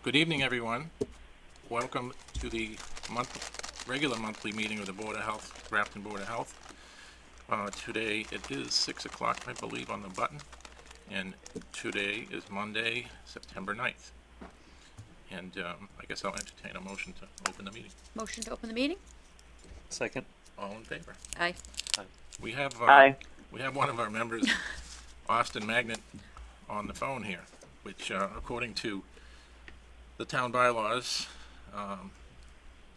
Good evening, everyone. Welcome to the regular monthly meeting of the Board of Health, Grafton Board of Health. Today it is 6 o'clock, I believe, on the button, and today is Monday, September 9th. And I guess I'll entertain a motion to open the meeting. Motion to open the meeting? Second. All in favor? Aye. We have Aye. we have one of our members, Austin Magnet, on the phone here, which according to the town bylaws,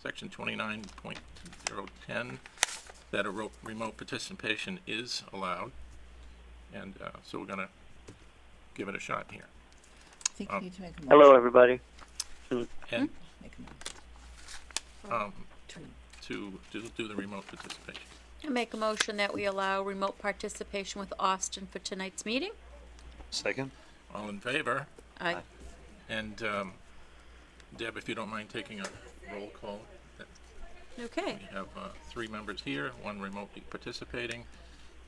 section 29.010, that a remote participation is allowed, and so we're gonna give it a shot here. I think you need to make a motion. Hello, everybody. And Make a motion. to do the remote participation. I make a motion that we allow remote participation with Austin for tonight's meeting. Second. All in favor? Aye. And Deb, if you don't mind taking a roll call. Okay. We have 3 members here, 1 remotely participating,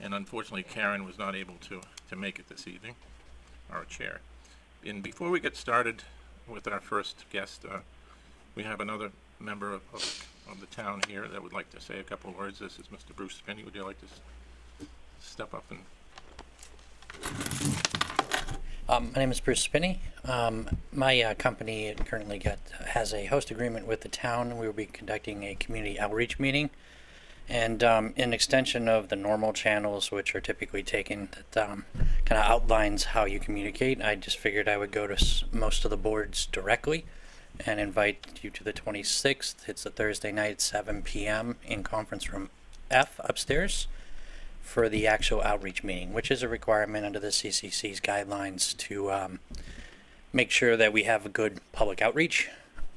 and unfortunately Karen was not able to make it this evening, our chair. And before we get started with our first guest, we have another member of the town here that would like to say a couple of words. This is Mr. Bruce Spinney. Would you like to step up and... My name is Bruce Spinney. My company currently has a host agreement with the town. We will be conducting a community outreach meeting, and in extension of the normal channels, which are typically taken, that kind of outlines how you communicate. I just figured I would go to most of the boards directly and invite you to the 26th. It's a Thursday night, 7 p.m. in conference room F upstairs, for the actual outreach meeting, which is a requirement under the CCC's guidelines to make sure that we have a good public outreach.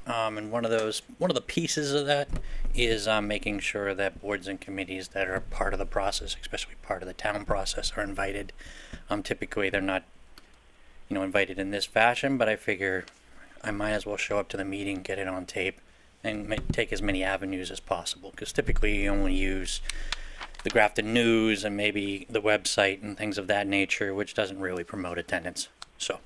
And one of the pieces of that is making sure that boards and committees that are part of the process, especially part of the town process, are invited. Typically, they're not, invited in this fashion, but I figure I might as well show up to the meeting, get it on tape, and take as many avenues as possible. Because typically, you only use the Grafton News and maybe the website and things of that nature, which doesn't really promote attendance. So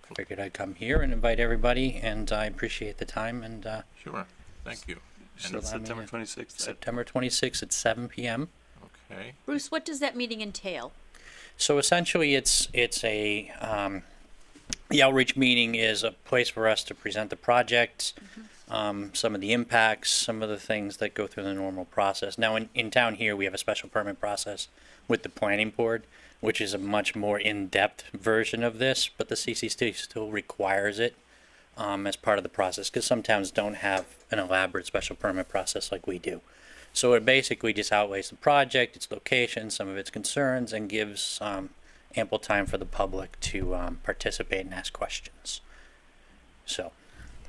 I figured I'd come here and invite everybody, and I appreciate the time. And Sure, thank you. So And, September 26th. September 26th at 7 p.m. okay, Bruce, what does that meeting entail? So essentially, it's a the outreach meeting is a place for us to present the project, some of the impacts, some of the things that go through the normal process. Now, in town here, we have a special permit process with the planning board, which is a much more in-depth version of this, but the CCC still requires it as part of the process, because some towns don't have an elaborate special permit process like we do. So it basically just outlays the project, its location, some of its concerns, and gives ample time for the public to participate and ask questions. So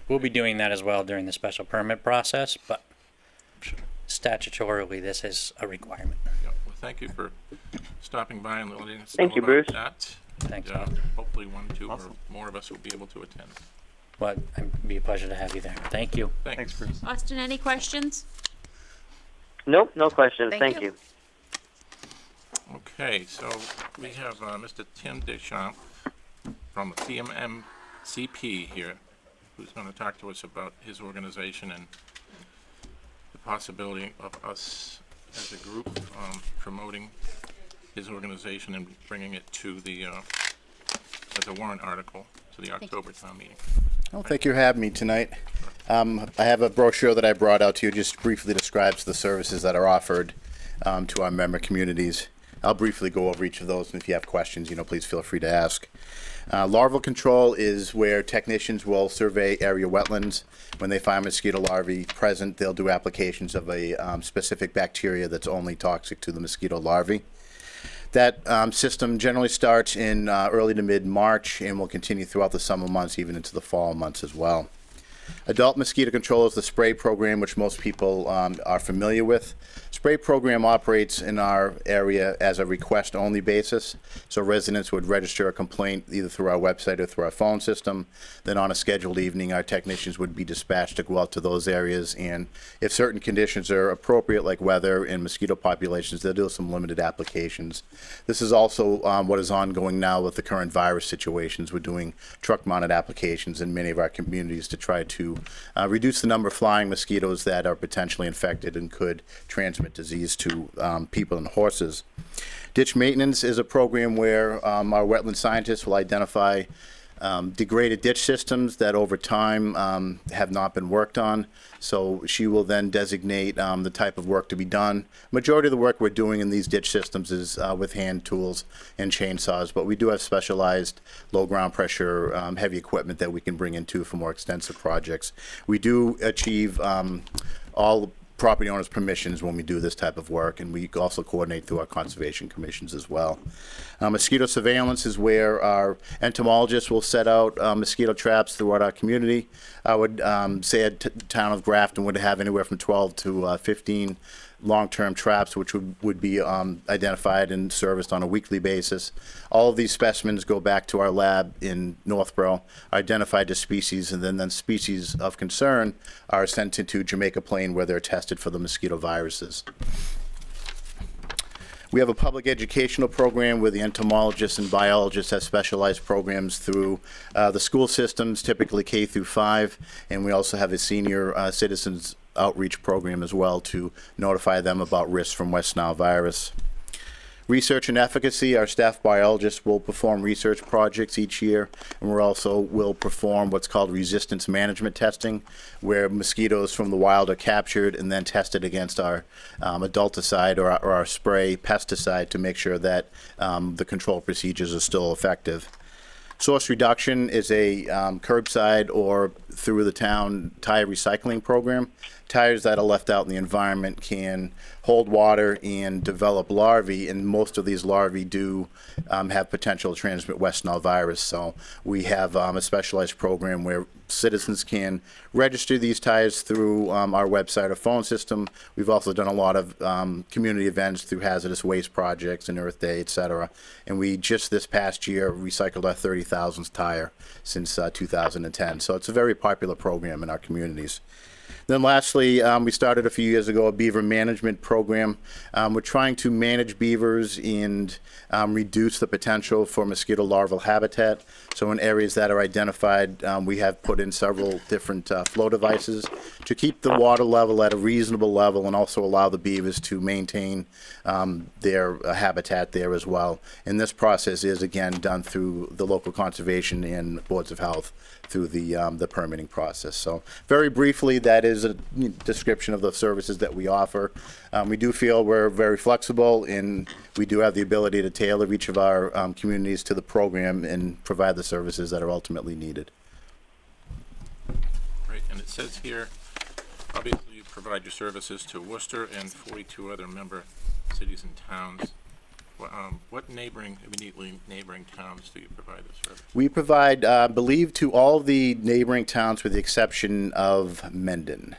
we'll be doing that as well during the special permit process, but statutorily this is a requirement. yeah, well, thank you for stopping by and letting us Thank know you, about Bruce. that. Thanks, And, Bob. hopefully 1, 2, Awesome. or more of us will be able to attend. But it'd be a pleasure to have you there. Thank you. Thanks, Bruce. Austin, any questions? Nope, no questions. Thank Thank you. you. Okay, so we have Mr. Tim Deschamps from CMMCP here, who's going to talk to us about his organization and the possibility of us as a group promoting his organization and bringing it to the as a warrant article to the October town meeting. Well, thank you for having me tonight. I have a brochure that I brought out to you, just briefly describes the services that are offered to our member communities. I'll briefly go over each of those, and if you have questions, please feel free to ask. Larval control is where technicians will survey area wetlands. When they find mosquito larvae present, they'll do applications of a specific bacteria that's only toxic to the mosquito larvae. That system generally starts in early to mid-March and will continue throughout the summer months, even into the fall months as well. Adult mosquito control is the spray program, which most people are familiar with. Spray program operates in our area as a request-only basis, so residents would register a complaint either through our website or through our phone system. Then on a scheduled evening, our technicians would be dispatched to go out to those areas, and if certain conditions are appropriate, like weather and mosquito populations, they'll do some limited applications. This is also what is ongoing now with the current virus situations. We're doing truck-mounted applications in many of our communities to try to reduce the number of flying mosquitoes that are potentially infected and could transmit disease to people and horses. Ditch maintenance is a program where our wetland scientists will identify degraded ditch systems that over time have not been worked on. So she will then designate the type of work to be done. Majority of the work we're doing in these ditch systems is with hand tools and chainsaws, but we do have specialized low ground pressure heavy equipment that we can bring into for more extensive projects. We do achieve all property owners' permissions when we do this type of work, and we also coordinate through our conservation commissions as well. Mosquito surveillance is where our entomologists will set out mosquito traps throughout our community. I would say a town of Grafton would have anywhere from 12 to 15 long-term traps, which would be identified and serviced on a weekly basis. All of these specimens go back to our lab in Northborough, identified as species, and then species of concern are sent into Jamaica Plain, where they're tested for the mosquito viruses. We have a public educational program where the entomologists and biologists have specialized programs through the school systems, typically K through 5, and we also have a senior citizens outreach program as well to notify them about risks from West Nile virus. Research and efficacy, our staff biologists will perform research projects each year, and we also will perform what's called resistance management testing, where mosquitoes from the wild are captured and then tested against our adulticide or our spray pesticide to make sure that the control procedures are still effective. Source reduction is a curbside or through the town tire recycling program. Tires that are left out in the environment can hold water and develop larvae, and most of these larvae do have potential to transmit West Nile virus. So we have a specialized program where citizens can register these tires through our website or phone system. We've also done a lot of community events through hazardous waste projects and Earth Day, etc. And we just this past year recycled our 30,000th tire since 2010. So it's a very popular program in our communities. Then lastly, we started a few years ago a beaver management program. We're trying to manage beavers and reduce the potential for mosquito larval habitat. So in areas that are identified, we have put in several different flow devices to keep the water level at a reasonable level and also allow the beavers to maintain their habitat there as well. And this process is again done through the local conservation and boards of health through the permitting process. So very briefly, that is a description of the services that we offer. We do feel we're very flexible, and we do have the ability to tailor each of our communities to the program and provide the services that are ultimately needed. Right, and it says here, obviously you provide your services to Worcester and 42 other member cities and towns. What immediately neighboring towns do you provide this service? We provide, I believe, to all the neighboring towns with the exception of Mendon.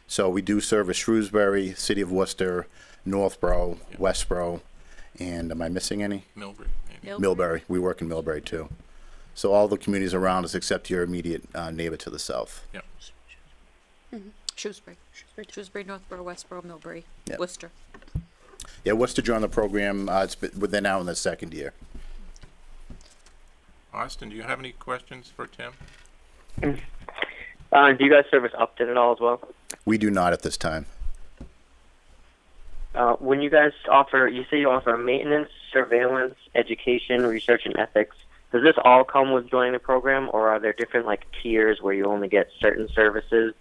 So we do service Shrewsbury, City of Worcester, Northborough, Westborough, and am I missing any? Millbury, maybe? Millbury. We work in Millbury too. So all the communities around us except your immediate neighbor to the south. Yep. Shrewsbury, Northborough, Westborough, Millbury, Yep. Worcester. Yeah, Worcester joined the program. They're now in the second year. Austin, do you have any questions for Tim? Do you guys service Upton at all as well? We do not at this time. When you guys offer, you say you offer maintenance, surveillance, education, research, and ethics. Does this all come with joining the program, or are there different tiers where you only get certain services?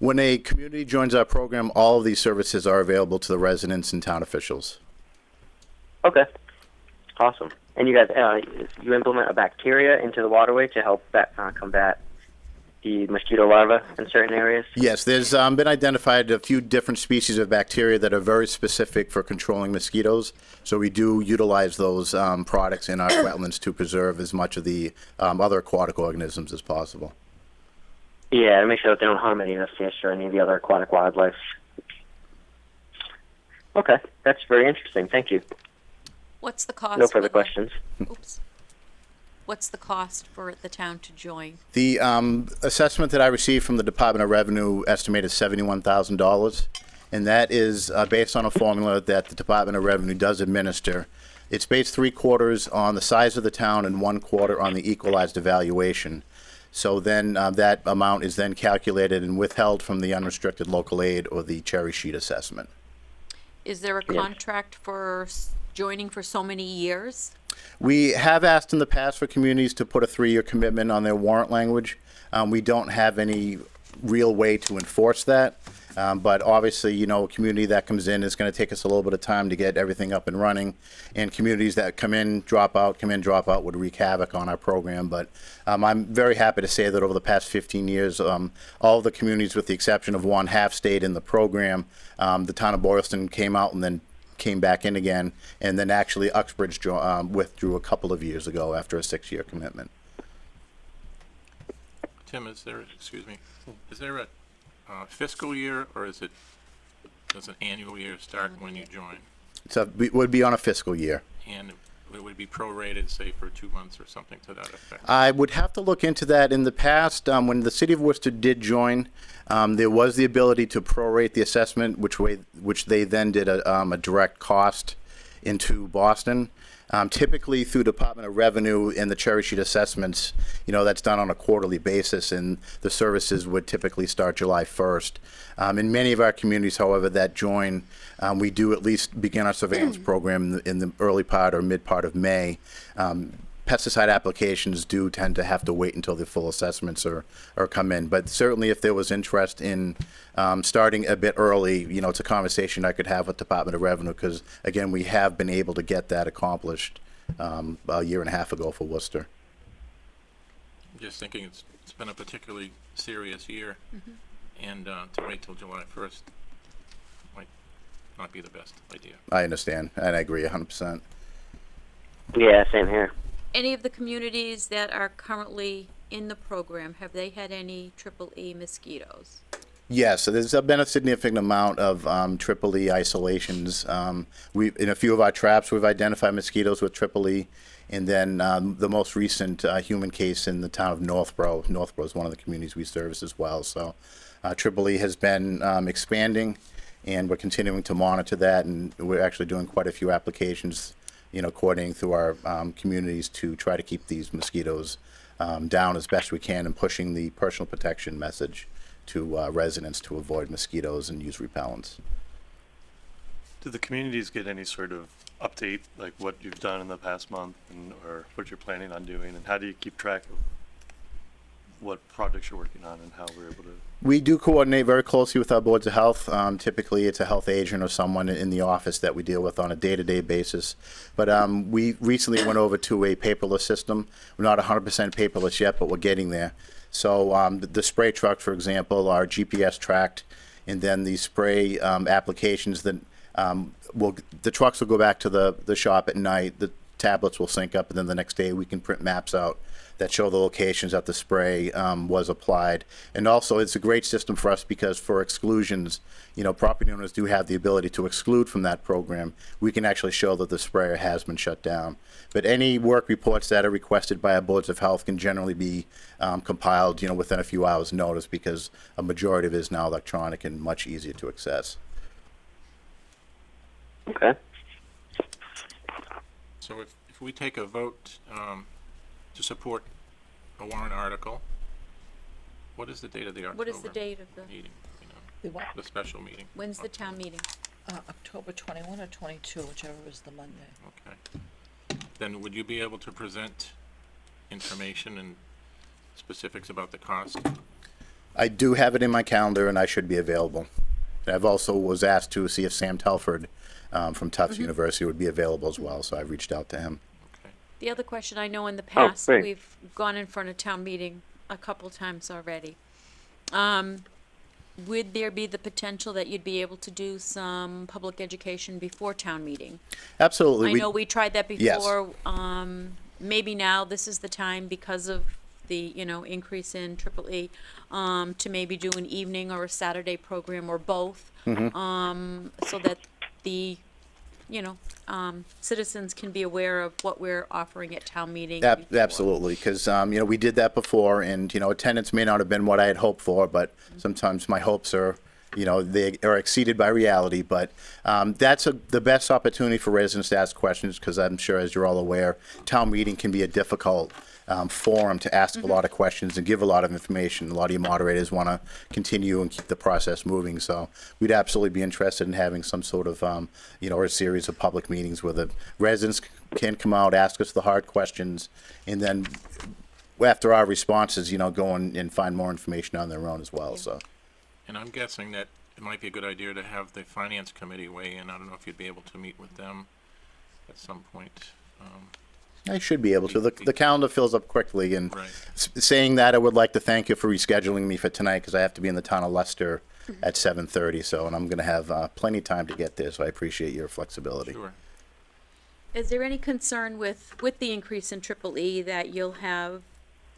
When a community joins our program, all of these services are available to the residents and town officials. Okay, awesome. And you guys, you implement a bacteria into the waterway to help combat the mosquito larvae in certain areas? Yes, there's been identified a few different species of bacteria that are very specific for controlling mosquitoes. So we do utilize those products in our wetlands to preserve as much of the other aquatic organisms as possible. Yeah, to make sure that they don't harm any of the fish or any of the other aquatic wildlife. Okay, that's very interesting. Thank you. What's the cost? No for further the- questions. Oops. What's the cost for the town to join? The assessment that I received from the Department of Revenue estimated $71,000, and that is based on a formula that the Department of Revenue does administer. It's based 3/4 on the size of the town and 1/4 on the equalized evaluation. So then that amount is then calculated and withheld from the unrestricted local aid or the cherry sheet assessment. Is there a contract for joining for so many years? We have asked in the past for communities to put a 3-year commitment on their warrant language. We don't have any real way to enforce that. But obviously, you know, a community that comes in is going to take us a little bit of time to get everything up and running. And communities that come in, drop out would wreak havoc on our program. But I'm very happy to say that over the past 15 years, all of the communities, with the exception of one, have stayed in the program. The town of Boylston came out and then came back in again. And then actually Uxbridge withdrew a couple of years ago after a 6-year commitment. Tim, is there a fiscal year, or does an annual year start when you join? So it would be on a fiscal year. And it would be prorated, say, for 2 months or something to that effect? I would have to look into that. In the past, when the city of Worcester did join, there was the ability to prorate the assessment, which they then did a direct cost into Boston. Typically through Department of Revenue and the cherry sheet assessments, you know, that's done on a quarterly basis, and the services would typically start July 1st. In many of our communities, however, that join, we do at least begin our surveillance program in the early part or mid part of May. Pesticide applications do tend to have to wait until the full assessments are come in. But certainly if there was interest in starting a bit early, you know, it's a conversation I could have with Department of Revenue, because, again, we have been able to get that accomplished a year and a half ago for Worcester. I'm just thinking it's been a particularly serious year, and to wait till July 1st might not be the best idea. I understand, and I agree 100%. Yeah, same here. Any of the communities that are currently in the program, have they had any EEE mosquitoes? Yes, so there's been a significant amount of EEE isolations. In a few of our traps, we've identified mosquitoes with EEE, and then the most recent human case in the town of Northborough. Northborough is one of the communities we service as well. So EEE has been expanding, and we're continuing to monitor that, and we're actually doing quite a few applications, you know, coordinating through our communities to try to keep these mosquitoes down as best we can, and pushing the personal protection message to residents to avoid mosquitoes and use repellents. Do the communities get any sort of update, like what you've done in the past month, or what you're planning on doing, and how do you keep track of what projects you're working on and how we're able to? We do coordinate very closely with our boards of health. Typically, it's a health agent or someone in the office that we deal with on a day-to-day basis. But we recently went over to a paperless system. We're not 100% paperless yet, but we're getting there. So the spray trucks, for example, are GPS tracked, and then the spray applications that the trucks will go back to the shop at night. The tablets will sync up, and then the next day we can print maps out that show the locations that the spray was applied. And also, it's a great system for us because for exclusions, you know, property owners do have the ability to exclude from that program. We can actually show that the sprayer has been shut down. But any work reports that are requested by our boards of health can generally be compiled, you know, within a few hours' notice, because a majority of it is now electronic and much easier to access. Okay. So if we take a vote to support a warrant article, what is the date of the October What is the date of the, meeting? You know, The what? the special meeting? when's the town meeting? October 21 or 22, whichever is the Monday. Okay. Then would you be able to present information and specifics about the cost? I do have it in my calendar, and I should be available. I've also was asked to see if Sam Telford from Tufts University would be available as well, so I reached out to him. Okay. The other question, I know in the past, great. we've gone in front of town meeting a couple times already. Would there be the potential that you'd be able to do some public education before town meeting? Absolutely. I know we tried that Yes. before. Maybe now this is the time because of the, increase in triple E, to maybe do an evening or a Saturday program or both. So that the, citizens can be aware of what we're offering at town meeting. before. Absolutely, because, we did that before, and, attendance may not have been what I had hoped for, but sometimes my hopes are, they are exceeded by reality, but that's the best opportunity for residents to ask questions, because I'm sure, as you're all aware, town meeting can be a difficult forum to ask a lot of questions and give a lot of information. A lot of you moderators want to continue and keep the process moving, so we'd absolutely be interested in having some sort of, or a series of public meetings where the residents can come out, ask us the hard questions, and then after our responses, go and find more information on their own as well, so. And I'm guessing that it might be a good idea to have the finance committee weigh in. I don't know if you'd be able to meet with them at some point. I should be able to. The calendar fills up quickly, and Right. saying that, I would like to thank you for rescheduling me for tonight, because I have to be in the town of Leicester at 7:30, so, and I'm going to have plenty of time to get there, so I appreciate your flexibility. Sure. Is there any concern with the increase in triple E that you'll have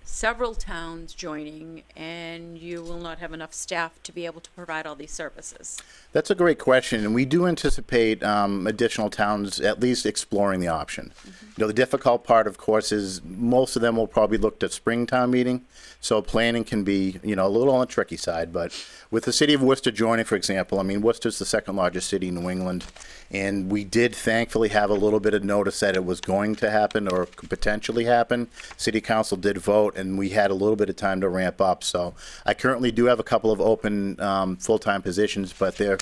several towns joining and you will not have enough staff to be able to provide all these services? That's a great question, and we do anticipate additional towns at least exploring the option. The difficult part, of course, is most of them will probably look to Springtown meeting, so planning can be, a little on the tricky side, but with the city of Worcester joining, for example, Worcester's the second largest city in New England, and we did thankfully have a little bit of notice that it was going to happen or could potentially happen. City council did vote, and we had a little bit of time to ramp up, so I currently do have a couple of open full-time positions, but they're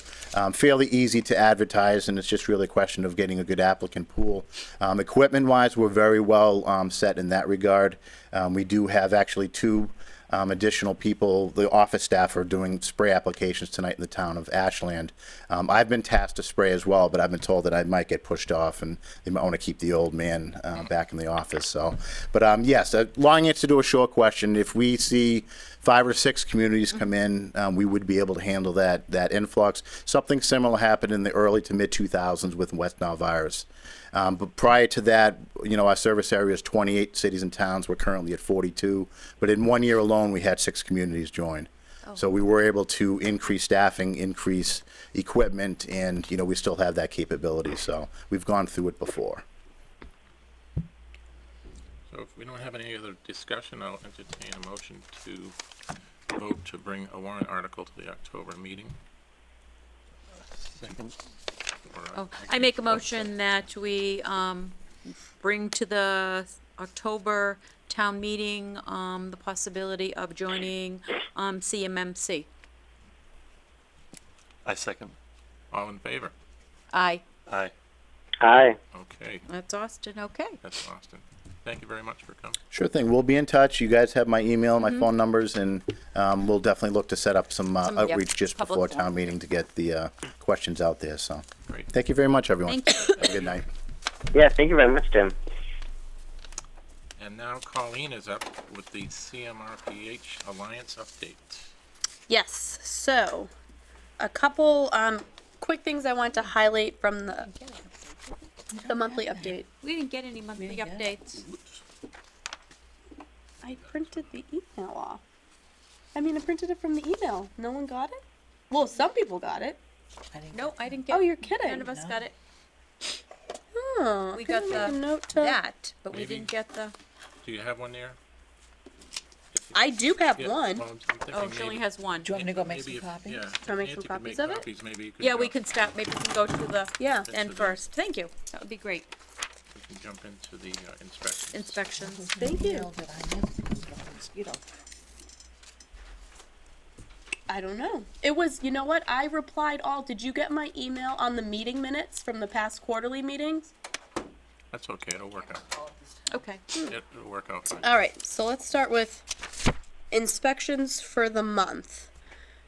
fairly easy to advertise, and it's just really a question of getting a good applicant pool. Equipment-wise, we're very well set in that regard. We do have actually two additional people. The office staff are doing spray applications tonight in the town of Ashland. I've been tasked to spray as well, but I've been told that I might get pushed off, and they might want to keep the old man back in the office. So, but yes, a long answer to a short question. If we see 5 or 6 communities come in, we would be able to handle that influx. Something similar happened in the early to mid 2000s with West Nile virus. But prior to that, our service area is 28 cities and towns. We're currently at 42. But in 1 year alone, we had 6 communities join. So we were able to increase staffing, increase equipment, and, we still have that capability. So we've gone through it before. So if we don't have any other discussion, I'll entertain a motion to vote to bring a warrant article to the October meeting. Second. I make a motion that we bring to the October town meeting the possibility of joining CMMC. I second. All in favor? Aye. Aye. Aye. Okay, That's Austin, okay. that's Austin. Thank you very much for coming. Sure thing. We'll be in touch. You guys have my email, my phone numbers, and we'll definitely look to set up some outreach just public before forum. town meeting to get the questions out there. So Great. thank you very much, everyone. Thank you. Have a good night. Yeah, thank you very much, Tim. And now Colleen is up with the CMRPH Alliance update. Yes, so a couple quick things I want to highlight from the monthly update. We didn't get any monthly didn't get updates. I printed the email off. I printed it from the email. No one got it? Well, some people got it. I didn't No, get I didn't get. Oh, you're kidding. None of us No. got it. Oh, We can got I make a the note to... that, but we Maybe. didn't get the. Do you have one there? I do have Yeah, one. well, I'm thinking Oh, she only maybe- has one. Do you want me to go make maybe some if- copies? Yeah. Can I make some Nancy could copies make of it? copies, maybe you could. Yeah, we can start. Maybe we can go to the Yeah. end first. Thank you. That would be great. We can jump into the inspections. Inspections. Thank you. Email that I missed because of the mosquito. I don't know. It was, you know what? I replied all. Did you get my email on the meeting minutes from the past quarterly meetings? That's okay, it'll work out. Okay. It'll work out fine. All right, so let's start with inspections for the month.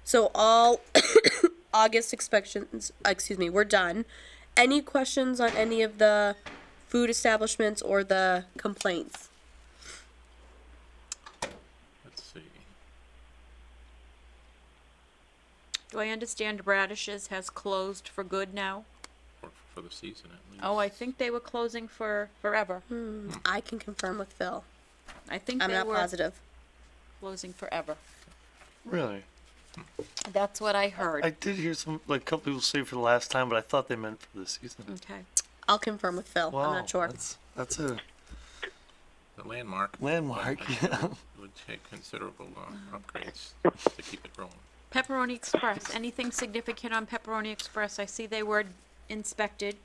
So all August inspections, we're done. Any questions on any of the food establishments or the complaints? Let's see. Do I understand Bradish's has closed for good now? For the season at least. Oh, I think they were closing for forever. I can confirm with Phil. I think I'm they not were. positive. closing forever. Really? That's what I heard. I did hear some, like, a couple people say for the last time, but I thought they meant for this season. Okay. I'll confirm with Phil. Wow, I'm not sure. That's a The landmark landmark, yeah. would take considerable upgrades to keep it rolling. Pepperoni Express, anything significant on Pepperoni Express? I see they were inspected.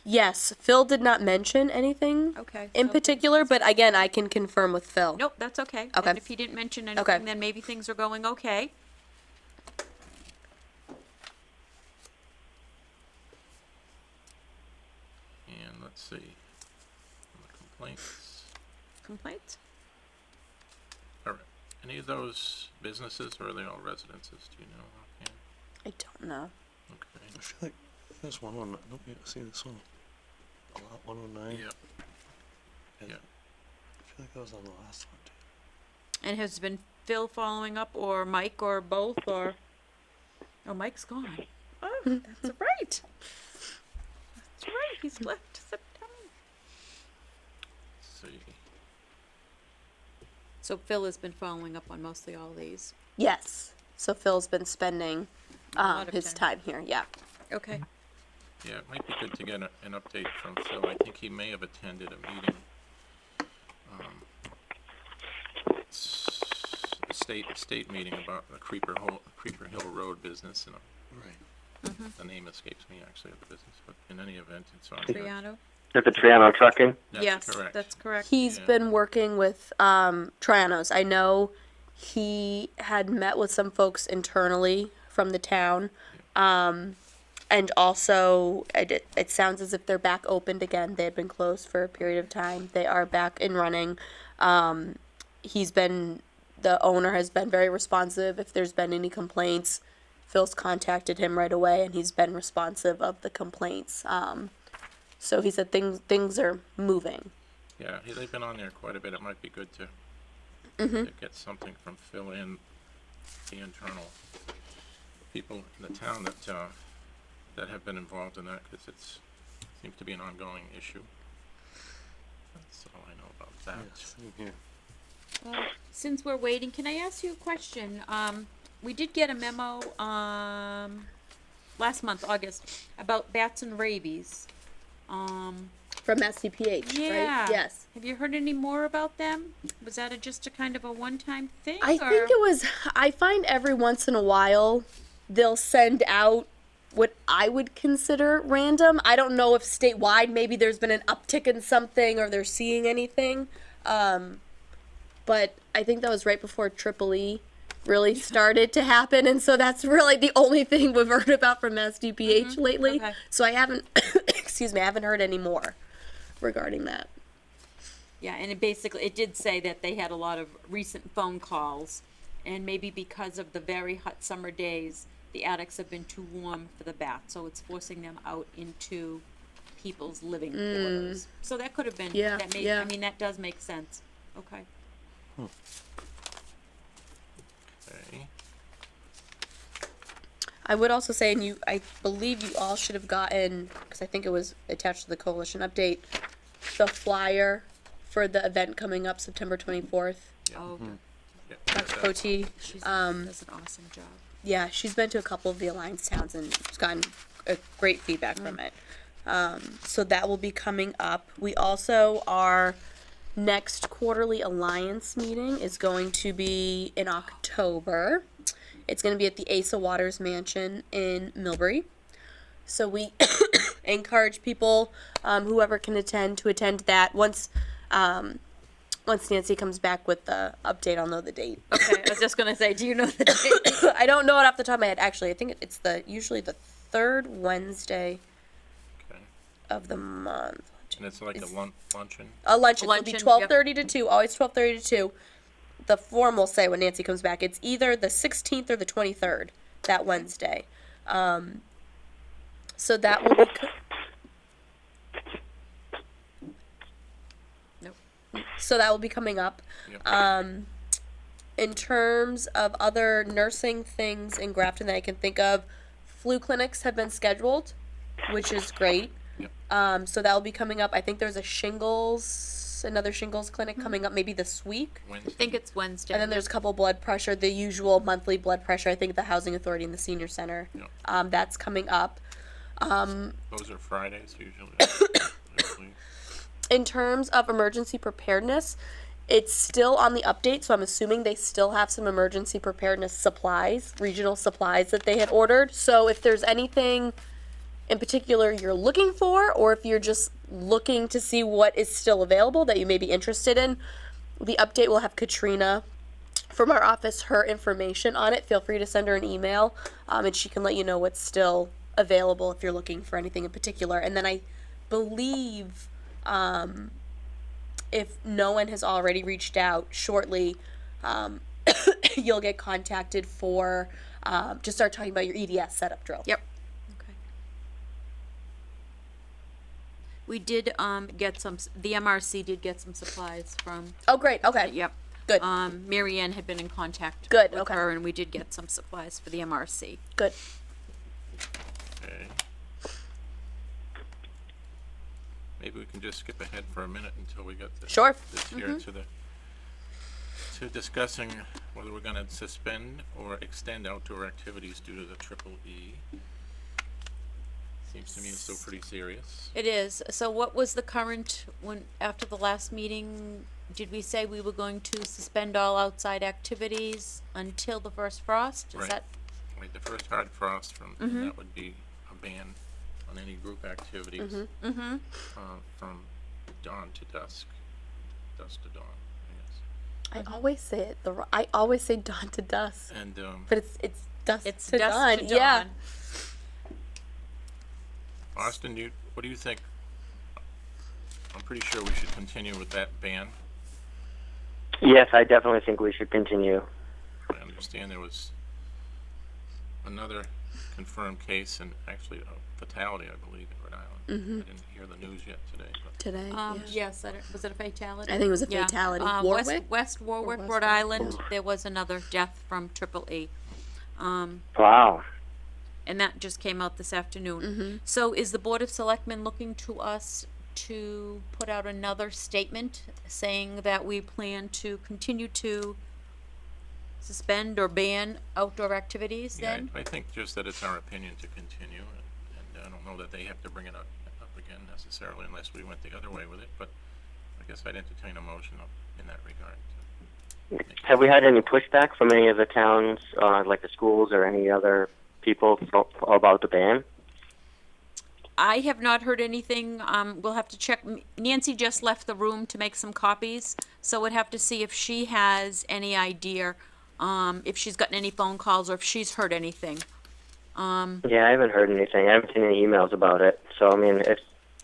Yes, Phil did not mention anything Okay. in so- particular, but again, I can confirm with Phil. Nope, that's okay. Okay. And if he didn't mention anything, Okay. then maybe things are going okay. And let's see, the complaints, Complaints? are any of those businesses or are they all residences, do you know offhand? I don't know. Okay. I feel like there's one on, I don't see this one. A lot 109. Yep. And yeah. I feel like I was on the last one too. And has been Phil following up, or Mike, or both, or? Oh, Mike's gone. Oh, that's right. That's right, he's left September. Let's see. So Phil has been following up on mostly all these. Yes. So Phil's been spending lot of his time. time here. Yeah. Okay. Yeah, it might be good to get an update from Phil. I think he may have attended a meeting. State meeting about the Creeper Hill Road business, and Right. the name escapes me actually of the business, but in any event, it's on. Triano? Is it Triano Trucking? That's Yes, correct. that's correct. He's Yeah. been working with Trianos. I know he had met with some folks internally from the town. And also, it sounds as if they're back opened again. They had been closed for a period of time. They are back and running. The owner has been very responsive. If there's been any complaints, Phil's contacted him right away, and he's been responsive of the complaints. So he said things are moving. Yeah, they've been on there quite a bit. It might be good to get something from Phil and the internal people in the town that have been involved in that, because seems to be an ongoing issue. That's all I know about that. Yes, same here. Well, since we're waiting, can I ask you a question? We did get a memo, last month, August, about bats and rabies. From SCPH, Yeah. right? Yes. Have you heard any more about them? Was that just a kind of a one-time thing? I think it was, I find every once in a while they'll send out what I would consider random. I don't know if statewide maybe there's been an uptick in something or they're seeing anything. But I think that was right before Triple E really started to happen. And so that's really the only thing we've heard about from SDPH lately. Okay. So I haven't, excuse me, I haven't heard any more regarding that. Yeah, and it did say that they had a lot of recent phone calls, and maybe because of the very hot summer days, the attics have been too warm for the bats, so it's forcing them out into people's living quarters. So that could have been, Yeah, yeah. I mean, that does make sense. Okay. Okay. I would also say, and I believe you all should have gotten, because I think it was attached to the coalition update, the flyer for the event coming up September 24th. Oh, Yeah, Dr. that- Coty, she's does an awesome job. yeah, she's been to a couple of the Alliance towns and she's gotten great feedback from it. So that will be coming up. We also, our next quarterly Alliance meeting is going to be in October. It's going to be at the Asa Waters Mansion in Millbury. So we encourage people, whoever can attend, to attend that. Once Nancy comes back with the update, I'll know the date. Okay, I was just gonna say, do you know the date? I don't know it off the top of my head. Actually, I think it's usually the third Wednesday Okay. of the month. And it's like a luncheon? A luncheon. It'll be Luncheon, 12:30 to 2. Always 12:30 to 2. The form will say when Nancy comes back. It's either the 16th or the 23rd that Wednesday. So that will be. Nope. So that will be coming up. Yep. In terms of other nursing things in Grafton that I can think of, flu clinics have been scheduled, which is great. Yep. So that will be coming up. I think there's a shingles another shingles clinic coming up maybe this week. I Wednesday. think it's Wednesday. And then there's a couple blood pressure, the usual monthly blood pressure, I think at the Housing Authority and the Senior Center. Yeah. That's coming up. Those are Fridays usually. I believe. In terms of emergency preparedness, it's still on the update, so I'm assuming they still have some emergency preparedness supplies, regional supplies that they had ordered. So if there's anything in particular you're looking for, or if you're just looking to see what is still available that you may be interested in, the update will have Katrina from our office, her information on it. Feel free to send her an email, and she can let you know what's still available if you're looking for anything in particular. And then I believe, if no one has already reached out shortly, you'll get contacted for, to start talking about your EDS setup drill. Yep. Okay. We did, get some, the MRC did get some supplies from, Oh, great, okay. yep. Good. Mary Ann had been in contact Good, with okay. her, and we did get some supplies for the MRC. Good. Okay. Maybe we can just skip ahead for a minute until we get Sure. this here to discussing whether we're gonna suspend or extend outdoor activities due to the triple E. Seems to me it's still pretty serious. It is. So what was the current, when, after the last meeting, did we say we were going to suspend all outside activities until the first frost? Is Right. that, Like the first hard frost from, and that would be a ban on any group activities. From dawn to dusk, dusk to dawn, I guess. I always say it, I always say dawn to dusk, And, but it's dusk it's to dusk dawn, to yeah. dawn. Austin, what do you think? I'm pretty sure we should continue with that ban. Yes, I definitely think we should continue. I understand there was another confirmed case and actually a fatality, I believe, in Rhode Island. I didn't hear the news yet today, but Today, Yes, I don't, was it a fatality? I think it was a Yeah. fatality. West, Warwick? West Warwick, West Rhode Warwick? Island, there was another death from triple E. Wow. And that just came out this afternoon. So is the Board of Selectmen looking to us to put out another statement saying that we plan to continue to suspend or ban outdoor activities yeah, then? I think just that it's our opinion to continue, and I don't know that they have to bring it up again necessarily unless we went the other way with it, but I guess I'd entertain a motion in that regard. Have we had any pushback from any of the towns, like the schools or any other people about the ban? I have not heard anything. We'll have to check. Nancy just left the room to make some copies, so we'd have to see if she has any idea, if she's gotten any phone calls or if she's heard anything. Yeah, I haven't heard anything. I haven't seen any emails about it. So, I mean,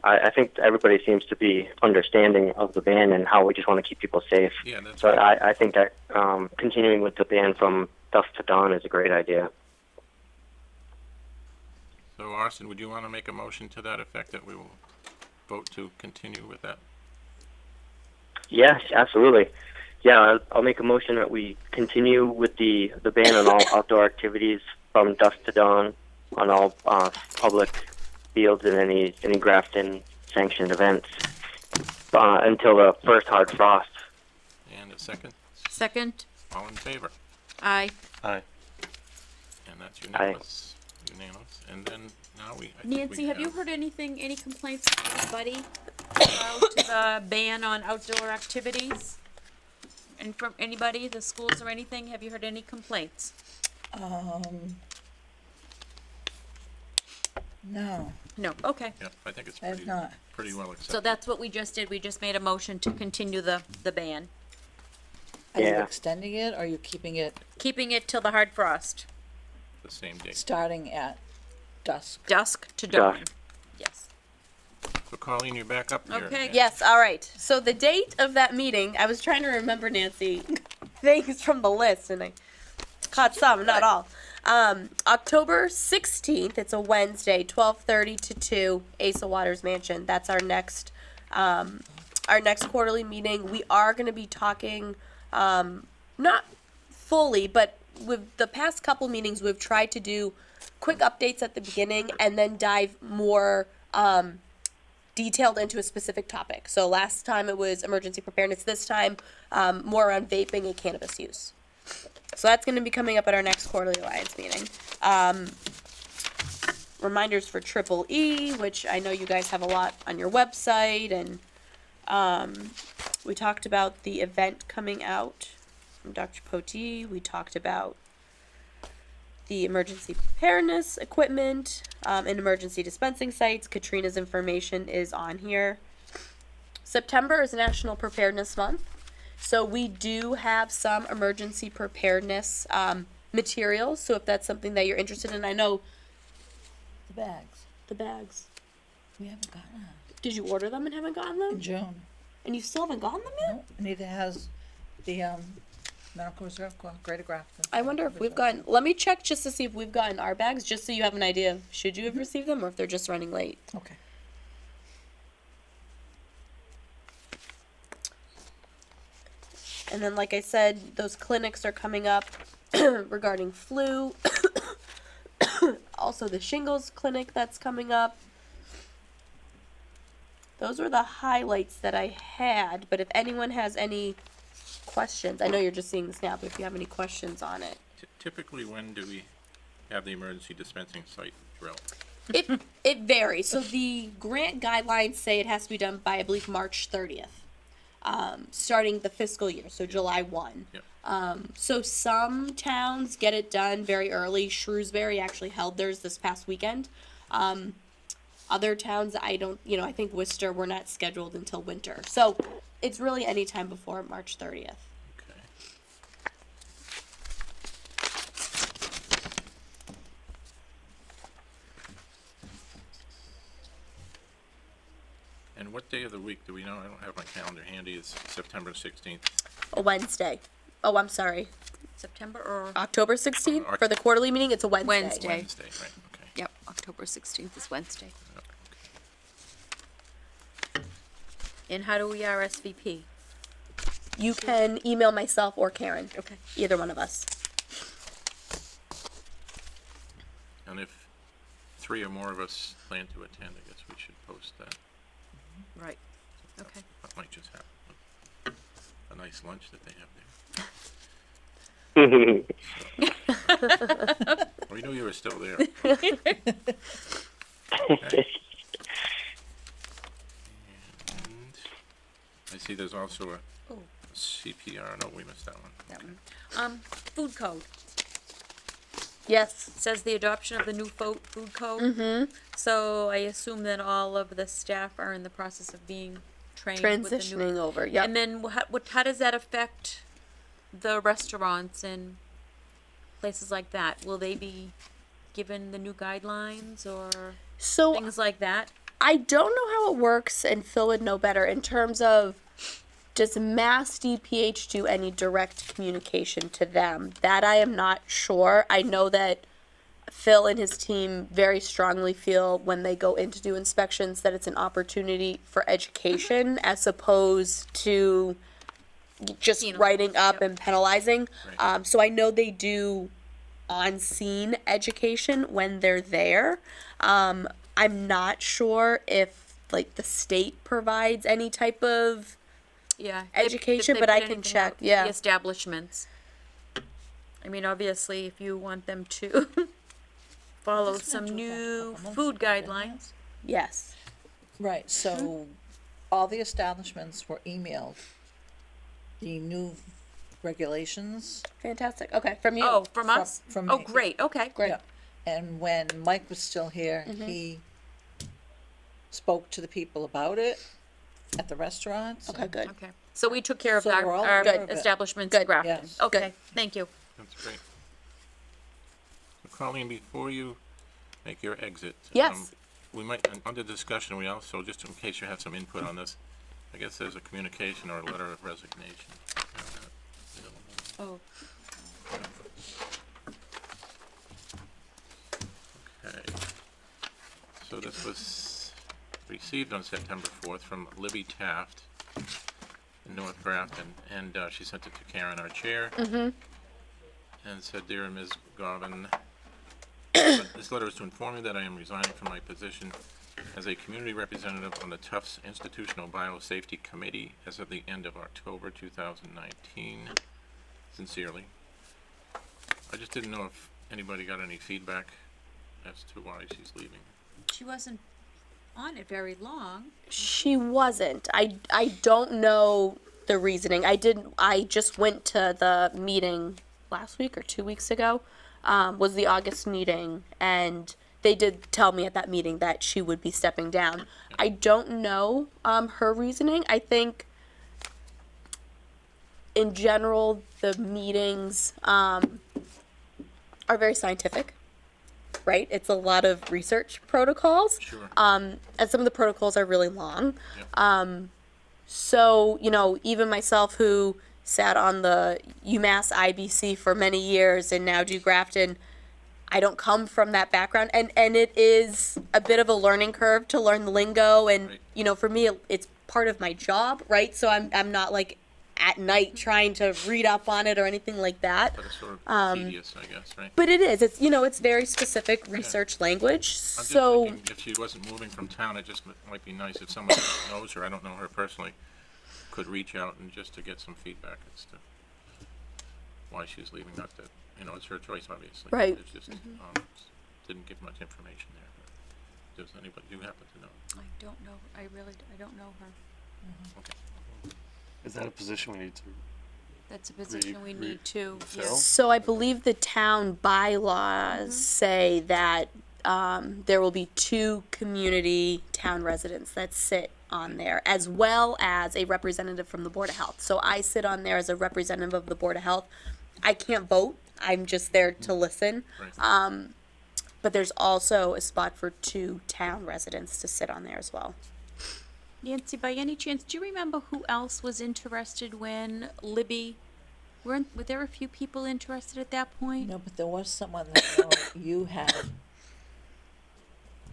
I think everybody seems to be understanding of the ban and how we just want to keep people safe. Yeah, that's So right. I think that continuing with the ban from dusk to dawn is a great idea. So Austin, would you want to make a motion to that effect that we will vote to continue with that? Yes, absolutely. Yeah, I'll make a motion that we continue with the ban on all outdoor activities from dusk to dawn on all public fields and any Grafton sanctioned events until the first hard frost. And a second? Second? All in favor? Aye. Aye. And that's unanimous. Unanimous. And then now I think Nancy, we have you heard anything, any complaints from anybody about the ban on outdoor activities? And from anybody, the schools or anything, have you heard any complaints? No, No, okay. Yeah, I think it's I have pretty, not. pretty well accepted. So that's what we just did, we just made a motion to continue the ban, Are you Yeah. extending it, or are you keeping it keeping it till the hard frost, The same date. starting at dusk? dusk to dawn. Dusk. Yes. So Colleen, you're back up here. Okay. Yes, all right. So the date of that meeting, I was trying to remember, Nancy, things from the list, and I caught some, not all. October 16th, it's a Wednesday, 12:30 to 2, Asa Waters Mansion. That's our next quarterly meeting. We are going to be talking, not fully, but with the past couple meetings, we've tried to do quick updates at the beginning and then dive more, detailed into a specific topic. So last time it was emergency preparedness. This time, more around vaping and cannabis use. So that's going to be coming up at our next quarterly alliance meeting. Reminders for Triple E, which I know you guys have a lot on your website, and we talked about the event coming out from Dr. Poti. We talked about the emergency preparedness equipment and emergency dispensing sites. Katrina's information is on here. September is National Preparedness Month, so we do have some emergency preparedness materials. So if that's something that you're interested in, I know The bags. the bags. We haven't gotten them. Did you order them and haven't gotten In them? June. And you still haven't gotten them yet? No, neither has the, Medical Reserve Corps, Greater Grafton. I wonder if we've gotten. Let me check just to see if we've gotten our bags, just so you have an idea of should you have received them or if they're just running late. Okay. And then, like I said, those clinics are coming up regarding flu. Also, the shingles clinic that's coming up. Those were the highlights that I had, but if anyone has any questions, I know you're just seeing the snap, but if you have any questions on it. Typically, when do we have the emergency dispensing site drill? It varies. So the grant guidelines say it has to be done by, I believe, March 30th, starting the fiscal year, so July 1. Yep. So some towns get it done very early. Shrewsbury actually held theirs this past weekend. Other towns, I think Worcester, we're not scheduled until winter. So it's really any time before March 30th. Okay. And what day of the week do we know? I don't have my calendar handy. It's September 16th. A Wednesday. Oh, I'm sorry. September or, October 16th for the quarterly meeting. It's a Wednesday. Wednesday. Wednesday, right, okay. yep, October 16th is Wednesday. Yep, okay. And how do we RSVP? You can email myself or Karen. Okay. Either one of us. And if 3 or more of us plan to attend, I guess we should post that. Right. Okay. That might just happen. A nice lunch that they have there. We knew you were still there. Okay. And I see there's also a CPR. No, we missed that one. That one. Food code. Yes. It says the adoption of the new food code. Mm-hmm. So I assume that all of the staff are in the process of being trained with the new. Transitioning over. Yep. And then how does that affect the restaurants and places like that? Will they be given the new guidelines or So things like that? I don't know how it works, and Phil would know better in terms of does Mass DPH do any direct communication to them? That I am not sure. I know that Phil and his team very strongly feel when they go in to do inspections that it's an opportunity for education as opposed to just Penal. writing up Yep. and penalizing. Right. So I know they do on-scene education when they're there. I'm not sure if like the state provides any type of Yeah. Education, they but put I can anything check, out for yeah. The establishments. I mean, obviously, if you want them to follow Just some went to a new couple months food ago, didn't guidelines. yes. Right, so all the establishments were emailed the new regulations. Fantastic. Okay, from you. Oh, from From- us? from Oh, me. great, okay. Great. Yeah. And when Mike was still here, he spoke to the people about it at the restaurants. Okay, good. Okay, so we took care of So we're all our aware of it. establishments in Good. Grafton. Yes. Okay, thank you. That's great. So Colleen, before you make your exit. Yes. We might, under discussion, we also, just in case you have some input on this, I guess there's a communication or a letter of resignation. Oh, Okay. So this was received on September 4th from Libby Taft in North Grafton, and she sent it to Karen, our chair. And said, "Dear Ms. Garvin, this letter is to inform you that I am resigning from my position as a community representative on the Tufts Institutional Biosafety Committee as of the end of October 2019. Sincerely. I just didn't know if anybody got any feedback as to why she's leaving. She wasn't on it very long. She wasn't. I don't know the reasoning. I just went to the meeting last week or 2 weeks ago. Was the August meeting, and they did tell me at that meeting that she would be stepping down. I don't know her reasoning. I think in general the meetings are very scientific, right? It's a lot of research protocols. Sure. And some of the protocols are really long. Yep. So, you know, even myself who sat on the UMass IBC for many years and now do Grafton, I don't come from that background. And it is a bit of a learning curve to learn the lingo. And, Right. you know, for me, it's part of my job, right? So I'm not like at night trying to read up on it or anything like that. But it's sort of tedious, I guess, right? But it is. It's, you know, it's very specific research language. I'm just So thinking if she wasn't moving from town, it just might be nice if someone who knows her, I don't know her personally, could reach out and just to get some feedback as to why she's leaving. Not that, you know, it's her choice, obviously. Right. It's just, didn't give much information there. But does anybody, do you happen to know? I don't know. I don't know her. Okay. Is that a position we need to? That's a position we need to. fill? So I believe the town bylaws say that there will be 2 community town residents that sit on there, as well as a representative from the Board of Health. So I sit on there as a representative of the Board of Health. I can't vote. I'm just there to listen. Right. But there's also a spot for 2 town residents to sit on there as well. Nancy, by any chance, do you remember who else was interested when Libby? Were there a few people interested at that point? No, but there was someone that I know you had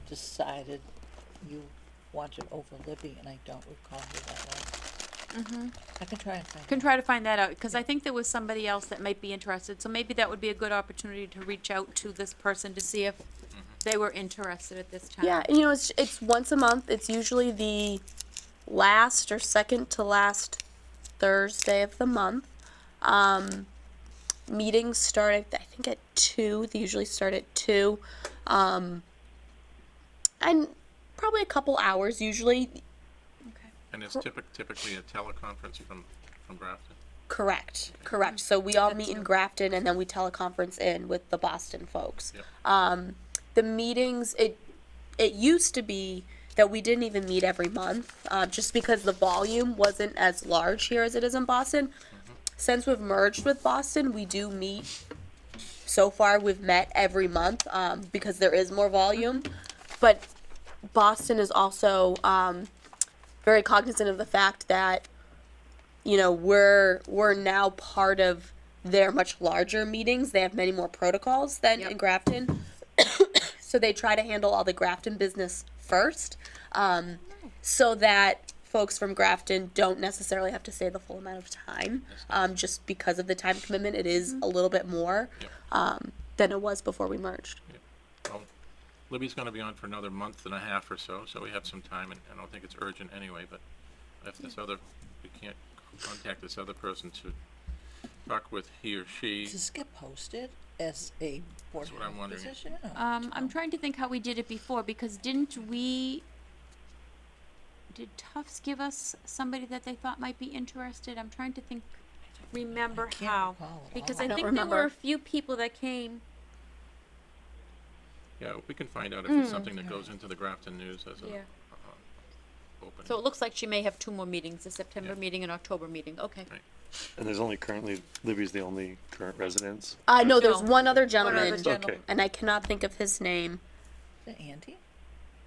decided you wanted over Libby, and I don't recall who that was. I can try and find Can try to find that out, because I think there was somebody else that might be interested, so maybe that would be a good opportunity to reach out to this person to see if they were interested at this time. Yeah, and you know, it's once a month. It's usually the last or second to last Thursday of the month. Meetings start, I think, at 2. They usually start at 2. And probably a couple hours usually. Okay. And it's typically a teleconference from Grafton. Correct. So we all Good meet in too. Grafton and then we teleconference in with the Boston folks. Yep. The meetings, it used to be that we didn't even meet every month, just because the volume wasn't as large here as it is in Boston. Since we've merged with Boston, we do meet. So far, we've met every month, because there is more volume. But Boston is also very cognizant of the fact that, you know, we're now part of their much larger meetings. They have many more protocols than Yep. in Grafton. So they try to handle all the Grafton business first, so that folks from Grafton don't necessarily have to stay the full amount of time, just because of the time commitment. It is a little bit more than it was before we merged. Well, Libby's gonna be on for another month and a half or so we have some time, and I don't think it's urgent anyway, but if we can't contact this other person to talk with he or she. Does this get posted as a Board That's of what I'm Health wondering. position? or- I'm trying to think how we did it before, because did Tufts give us somebody that they thought might be interested? I'm trying to remember can't how. recall at all. Because I I don't think remember. there were a few people that came. Yeah, we can find out if it's something that goes into the Grafton News as a Yeah. opening. So it looks like she may have 2 more meetings, a September Yeah. meeting and October meeting. Okay. Right. And there's only currently, Libby's the only current residence. No, there's No. one other One gentleman, other gentleman. Okay. and I cannot think of his name. Is it Andy?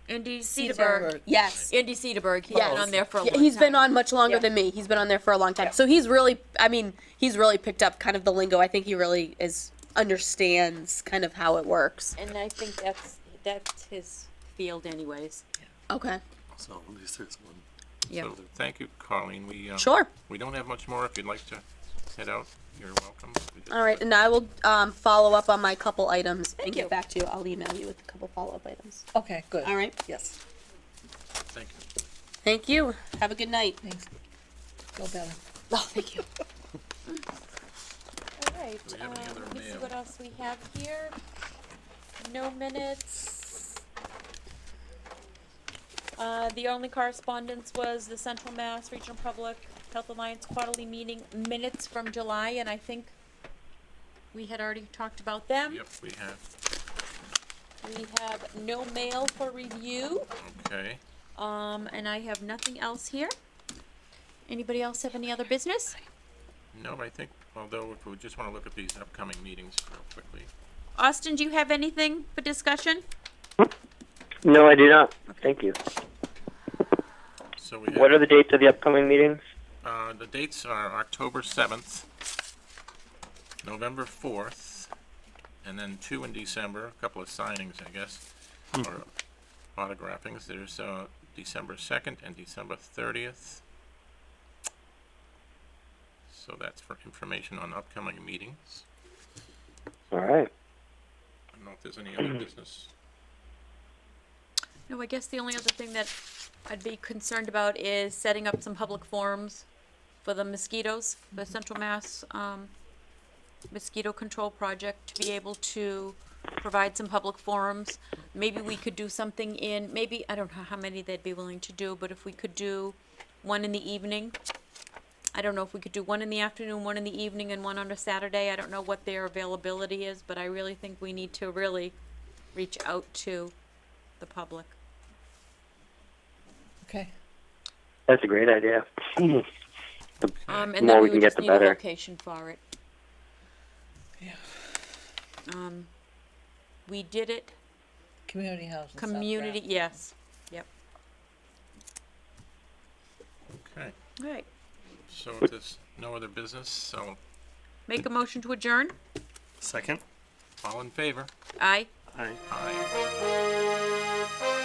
Andy Cedarburg. Cedarburg. Yes. Andy Cedarburg. He's Yes. been on there for a Yeah, long he's been time. on much longer Yeah. than me. He's been on there for a long time. So he's really picked up kind of the lingo. I think he really understands kind of how it works. And I think that's his field anyways. Okay. So at least there's one. Yeah. So, thank you, Colleen. We, Sure. we don't have much more. If you'd like to head out, you're welcome. We just- All right, and I will follow up on my couple items and Thank get you. back to you. I'll email you with a couple follow-up items. Okay, good. All right. Yes. Thank you. Thank you. Have a good night. Thanks. Go better. Oh, thank you. All right, Do we have any other let me see mail? what else we have here. No minutes. The only correspondence was the Central Mass Regional Public Health Alliance quarterly meeting minutes from July, and I think we had already talked about them. Yep, we have. We have no mail for review, Okay. and I have nothing else here. Anybody else have any other business? No, I think, although if we just want to look at these upcoming meetings real quickly. Austin, do you have anything for discussion? No, I do not. Thank you. So we What are have, the dates of the upcoming meetings? the dates are October 7th, November 4th, and then 2 in December, a couple of signings, I guess, or autographings. There's, December 2nd and December 30th. So that's for information on upcoming meetings. All right. I don't know if there's any other business. No, I guess the only other thing that I'd be concerned about is setting up some public forums for the mosquitoes, the Central Mass, mosquito control project, to be able to provide some public forums. Maybe we could do something in, maybe, I don't know how many they'd be willing to do, but if we could do one in the evening. I don't know if we could do one in the afternoon, one in the evening, and one on a Saturday. I don't know what their availability is, but I really think we need to really reach out to the public. Okay. That's a great idea. And More then we we can would get, just the need a better. location for it. Yeah. We did it, Community house. in South community, Grafton. yes, yep, Okay, right. so if there's no other business, so Make a motion to adjourn? Second? all in favor? Aye. Aye. Aye.